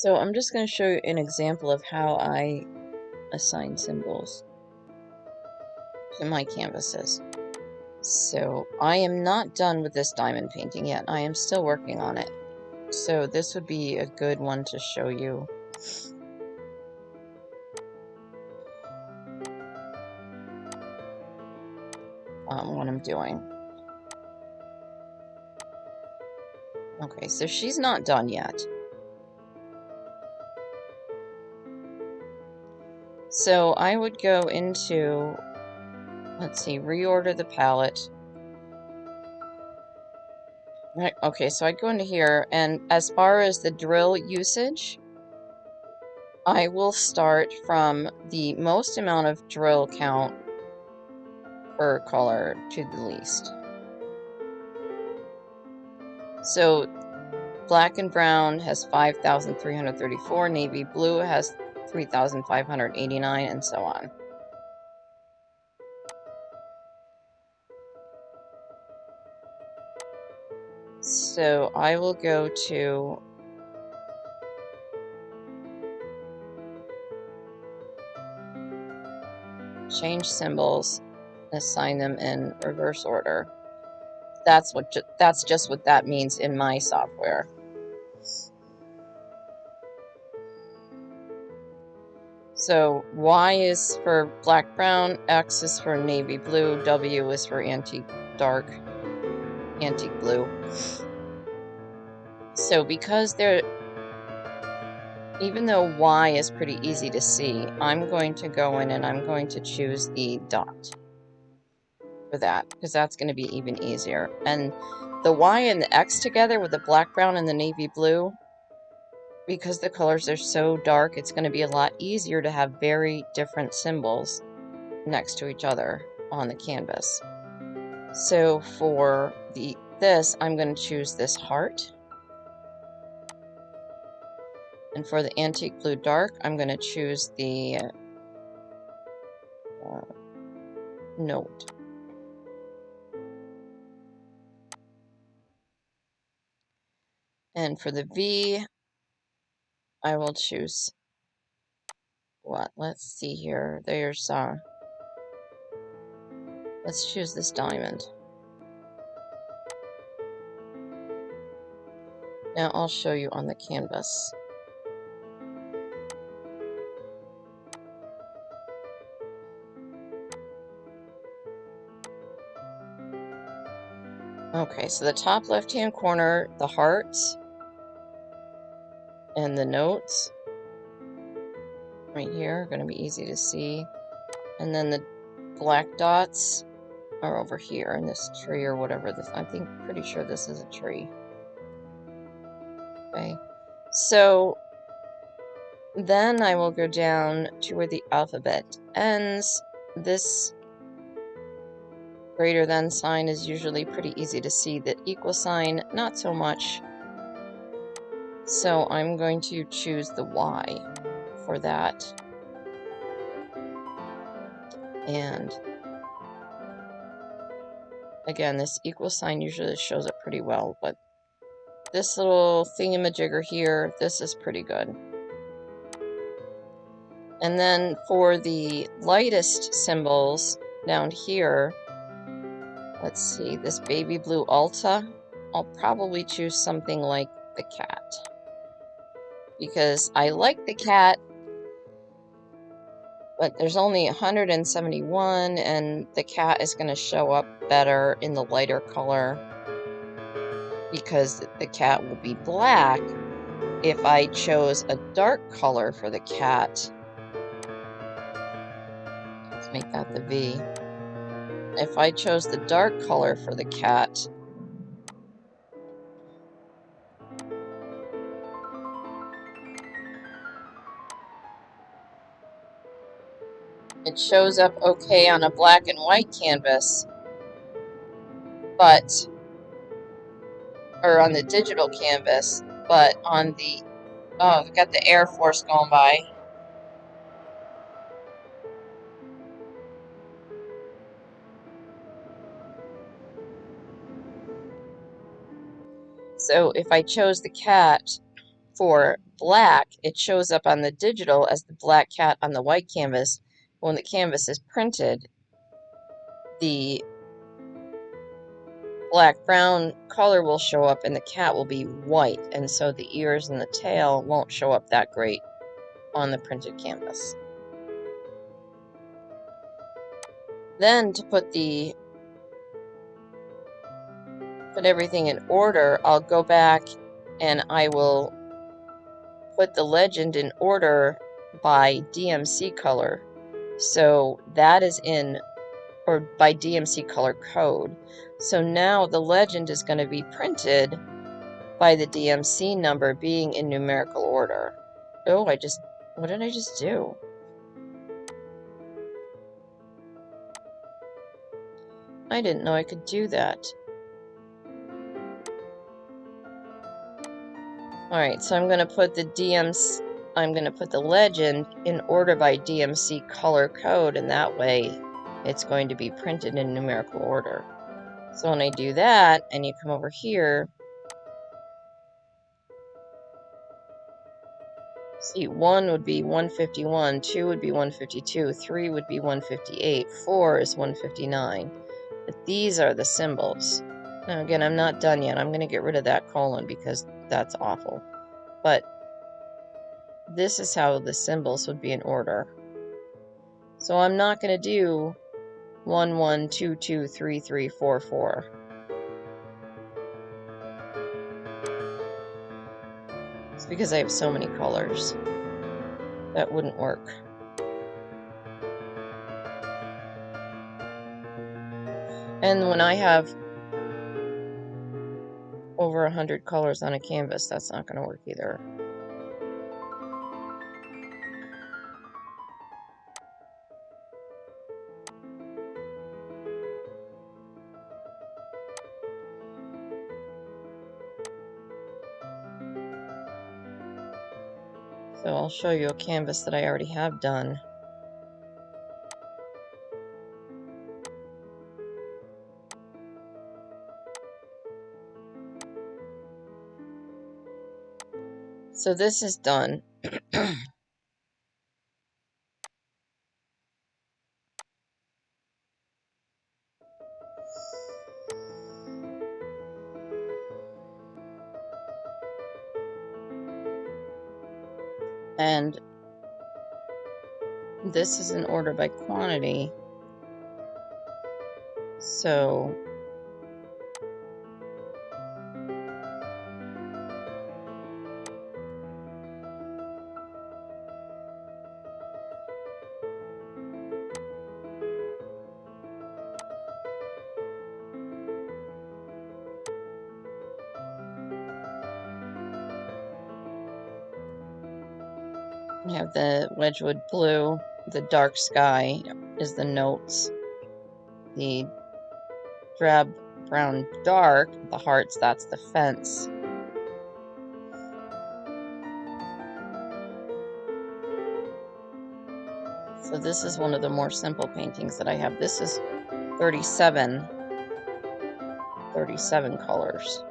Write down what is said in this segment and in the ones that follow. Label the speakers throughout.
Speaker 1: So I'm just going to show you an example of how I assign symbols to my canvases. So I am not done with this diamond painting yet. I am still working on it. So this would be a good one to show you. What I'm doing. Okay, so she's not done yet. So I would go into, let's see, reorder the palette. Okay, so I'd go into here, and as far as the drill usage, I will start from the most amount of drill count per color to the least. So black and brown has 5,334, navy blue has 3,589, and so on. So I will go to change symbols, assign them in reverse order. That's just what that means in my software. So Y is for black brown, X is for navy blue, W is for antique dark, antique blue. So because even though Y is pretty easy to see, I'm going to go in and I'm going to choose the dot for that, because that's going to be even easier. And the Y and the X together with the black, brown, and the navy blue, because the colors are so dark, it's going to be a lot easier to have very different symbols next to each other on the canvas. So for this, I'm going to choose this heart. And for the antique blue dark, I'm going to choose the note. And for the V, I will choose what? Let's see here. There's let's choose this diamond. Now I'll show you on the canvas. Okay, so the top left-hand corner, the hearts and the notes right here are going to be easy to see. And then the black dots are over here in this tree or whatever this, pretty sure this is a tree. Okay, so then I will go down to where the alphabet ends. This greater than sign is usually pretty easy to see. The equal sign, not so much. So I'm going to choose the Y for that. And again, this equal sign usually shows up pretty well, but this little thingamajigger here, this is pretty good. And then for the lightest symbols down here, let's see, this baby blue Alta, I'll probably choose something like the cat. Because I like the cat, but there's only 171, and the cat is going to show up better in the lighter color because the cat will be black. If I chose a dark color for the cat, let's make that the V. If I chose the dark color for the cat, it shows up okay on a black and white canvas, or on the digital canvas, but on the, oh, we've got the Air Force going by. So if I chose the cat for black, it shows up on the digital as the black cat on the white canvas. When the canvas is printed, the black-brown color will show up and the cat will be white, and so the ears and the tail won't show up that great on the printed canvas. Then to put everything in order, I'll go back and I will put the legend in order by DMC color. So that is in, or by DMC color code. So now the legend is going to be printed by the DMC number being in numerical order. Oh, what did I just do? I didn't know I could do that. Alright, so I'm going to put the legend in order by DMC color code, and that way it's going to be printed in numerical order. So when I do that, and you come over here, see, 1 would be 151, 2 would be 152, 3 would be 158, 4 is 159. But these are the symbols. Now again, I'm not done yet. I'm going to get rid of that colon because that's awful. But this is how the symbols would be in order. So I'm not going to do 1, 1, 2, 2, 3, 3, 4, 4. It's because I have so many colors. That wouldn't work. And when I have over 100 colors on a canvas, that's not going to work either. So I'll show you a canvas that I already have done. So this is done. And this is in order by quantity. So we have the Wedgwood blue, the dark sky is the notes, the drab brown dark, the hearts, that's the fence. So this is one of the more simple paintings that I have. This is 37 colors.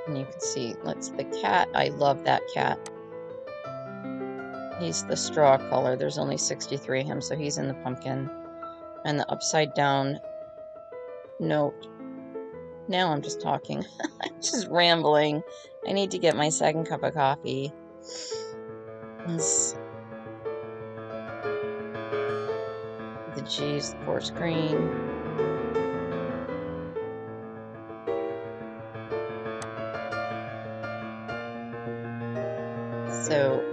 Speaker 1: And you can see, that's the cat. I love that cat. He's the straw color. There's only 63 of him, so he's in the pumpkin. And the upside down note. Now I'm just talking. I'm just rambling. I need to get my second cup of coffee. The G's, forest green. So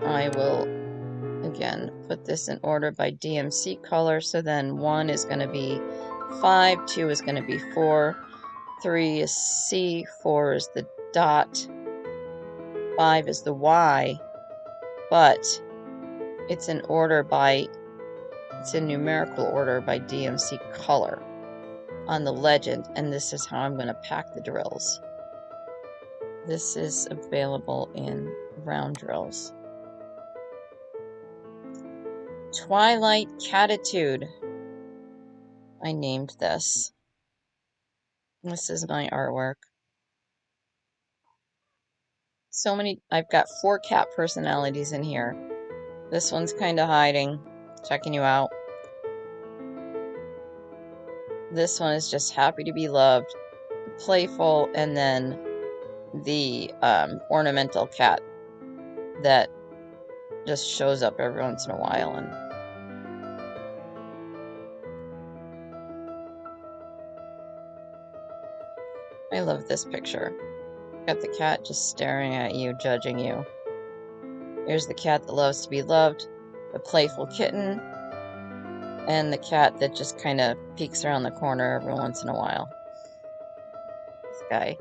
Speaker 1: I will, again, put this in order by DMC color. So then 1 is going to be 5, 2 is going to be 4, 3 is C, 4 is the dot, 5 is the Y, but it's in numerical order by DMC color on the legend, and this is how I'm going to pack the drills. This is available in round drills. Twilight Catitude. I named this. This is my artwork. So many, I've got 4 cat personalities in here. This one's kind of hiding, checking you out. This one is just happy to be loved, playful, and then the ornamental cat that just shows up every once in a while. And I love this picture. Got the cat just staring at you, judging you. Here's the cat that loves to be loved, the playful kitten, and the cat that just kind of peeks around the corner every once in a while. This guy.